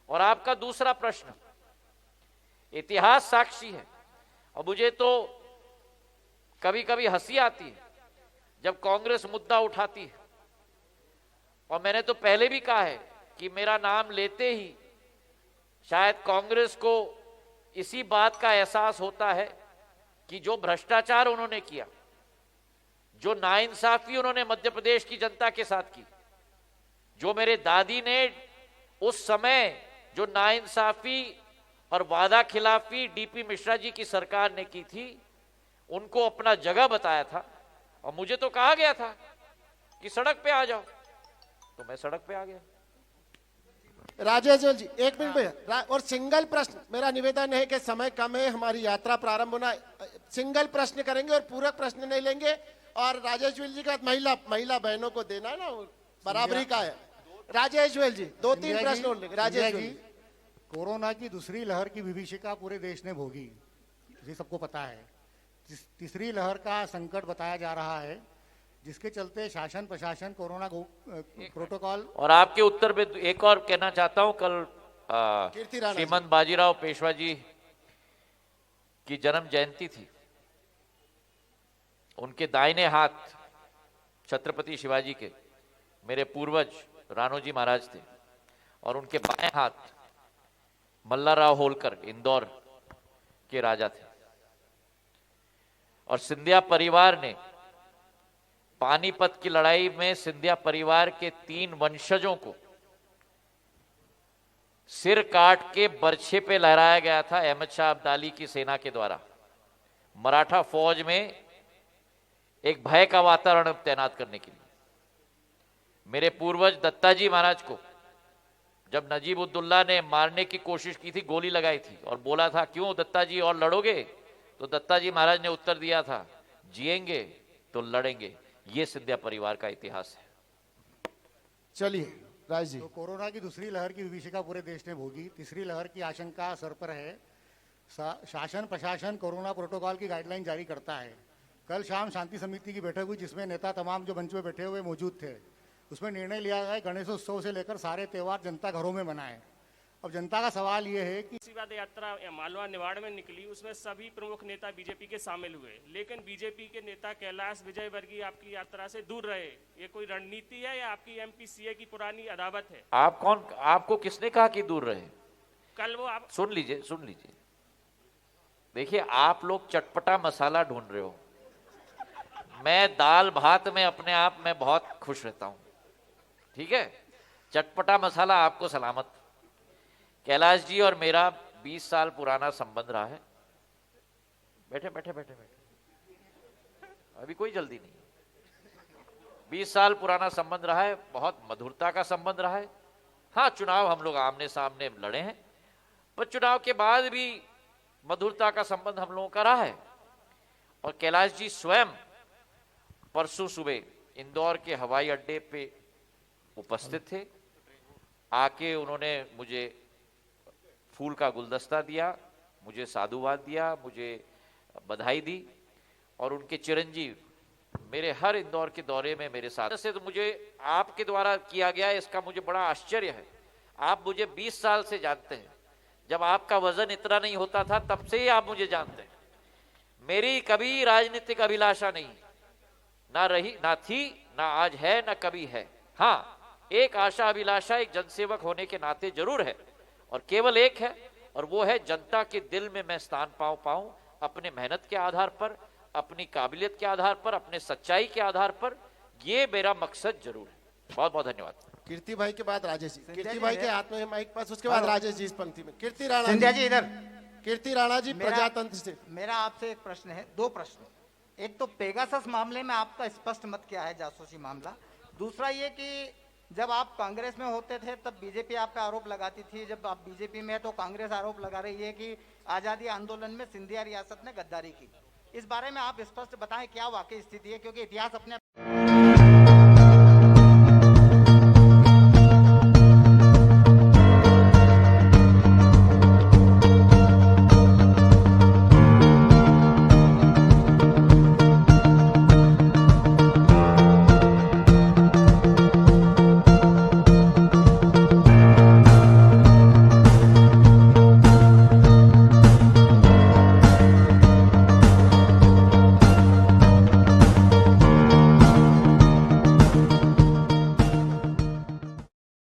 और आपका दूसरा प्रश्न इतिहास साक्षी है। और मुझे तो कभी कभी हंसी आती है जब कांग्रेस मुद्दा उठाती है, और मैंने तो पहले भी कहा है कि मेरा नाम लेते ही शायद कांग्रेस को इसी बात का एहसास होता है कि जो भ्रष्टाचार उन्होंने किया, जो नाइंसाफी उन्होंने मध्य प्रदेश की जनता के साथ की, जो मेरे दादी ने उस समय जो नाइंसाफी और वादा खिलाफी डीपी मिश्रा जी की सरकार ने की थी, उनको अपना जगह बताया था। और मुझे तो कहा गया था कि सड़क पे आ जाओ, तो मैं सड़क पे आ गया। राजेश जोल जी, एक मिनट भैया, और सिंगल प्रश्न, मेरा निवेदन है कि समय कम है, हमारी यात्रा प्रारंभ होना, सिंगल प्रश्न करेंगे और पूरक प्रश्न नहीं लेंगे। और राजेश जोल जी का महिला बहनों को देना है ना, बराबरी का है। राजेश जोल जी 2-3 प्रश्न और लेंगे। राजेश जोल जी, कोरोना की दूसरी लहर की विभीषिका पूरे देश ने भोगी, ये सबको पता है। तीसरी लहर का संकट बताया जा रहा है, जिसके चलते शासन प्रशासन कोरोना प्रोटोकॉल। और आपके उत्तर में एक और कहना चाहता हूं, कल श्रीमंत बाजीराव पेशवा जी की जन्म जयंती थी। उनके दाहिने हाथ छत्रपति शिवाजी के मेरे पूर्वज राणोजी महाराज थे, और उनके बाएं हाथ मल्लाराव होलकर इंदौर के राजा थे। और सिंधिया परिवार ने पानीपत की लड़ाई में सिंधिया परिवार के 3 वंशजों को सिर काट के बरछे पे लहराया गया था अहमद शाह अब्दाली की सेना के द्वारा। मराठा फौज में एक भय का वातावरण तैनात करने के लिए मेरे पूर्वज दत्ताजी महाराज को जब नजीब उद्दौला ने मारने की कोशिश की थी, गोली लगाई थी और बोला था क्यों दत्ताजी और लड़ोगे, तो दत्ताजी महाराज ने उत्तर दिया था जिएंगे तो लड़ेंगे। ये सिंधिया परिवार का इतिहास है। चलिए राज जी। तो कोरोना की दूसरी लहर की विभीषिका पूरे देश ने भोगी, तीसरी लहर की आशंका सर पर है। शासन प्रशासन कोरोना प्रोटोकॉल की गाइडलाइन जारी करता है। कल शाम शांति समिति की बैठक हुई, जिसमें नेता तमाम जो मंच में बैठे हुए मौजूद थे। उसमें निर्णय लिया गया गणेशोत्सव से लेकर सारे त्यौहार जनता घरों में मनाएं। अब जनता का सवाल ये है कि आशीर्वाद यात्रा मालवा निवाड़ में निकली, उसमें सभी प्रमुख नेता बीजेपी के शामिल हुए, लेकिन बीजेपी के नेता कैलाश विजयवर्गीय आपकी यात्रा से दूर रहे। ये कोई रणनीति है या आपकी एमपीसीए की पुरानी अदावत है? आप कौन, आपको किसने कहा कि दूर रहे? कल वो आप सुन लीजिए। देखिए, आप लोग चटपटा मसाला ढूंढ रहे हो। मैं दाल भात में अपने आप में बहुत खुश रहता हूं, ठीक है। चटपटा मसाला आपको सलामत। कैलाश जी और मेरा 20 साल पुराना संबंध रहा है। बैठे, अभी कोई जल्दी नहीं। 20 साल पुराना संबंध रहा है, बहुत मधुरता का संबंध रहा है। हाँ, चुनाव हम लोग आमने सामने लड़े हैं, पर चुनाव के बाद भी मधुरता का संबंध हम लोगों का रहा है। और कैलाश जी स्वयं परसों सुबह इंदौर के हवाई अड्डे पे उपस्थित थे। आके उन्होंने मुझे फूल का गुलदस्ता दिया, मुझे साधुवाद दिया, मुझे बधाई दी। और उनके चिरंजीव मेरे हर इंदौर के दौरे में मेरे साथ से, तो मुझे आपके द्वारा किया गया इसका मुझे बड़ा आश्चर्य है। आप मुझे 20 साल से जानते हैं, जब आपका वजन इतना नहीं होता था तब से ही आप मुझे जानते हैं। मेरी कभी राजनीतिक अभिलाषा नहीं, ना रही, ना थी, ना आज है, ना कभी है। हाँ, एक आशा अभिलाषा एक जनसेवक होने के नाते जरूर है, और केवल एक है, और वो है जनता के दिल में मैं स्थान पाऊं अपने मेहनत के आधार पर, अपनी काबिलियत के आधार पर, अपने सच्चाई के आधार पर। ये मेरा मकसद जरूर है। बहुत बहुत धन्यवाद। कीर्ति भाई के बाद राजेश जी। कीर्ति भाई के हाथ में माइक पास, उसके बाद राजेश जी इस पंक्ति में। कीर्ति राणा जी इधर। कीर्ति राणा जी प्रजातंत्र से। मेरा आपसे एक प्रश्न है, 2 प्रश्न। एक तो पेगासस मामले में आपका स्पष्ट मत क्या है, जासूसी मामला। दूसरा ये कि जब आप कांग्रेस में होते थे तब बीजेपी आप पे आरोप लगाती थी, जब आप बीजेपी में तो कांग्रेस आरोप लगा रही है कि आजादी आंदोलन में सिंधिया रियासत ने गद्दारी की। इस बारे में आप स्पष्ट बताएं क्या वाकई स्थिति है, क्योंकि इतिहास अपने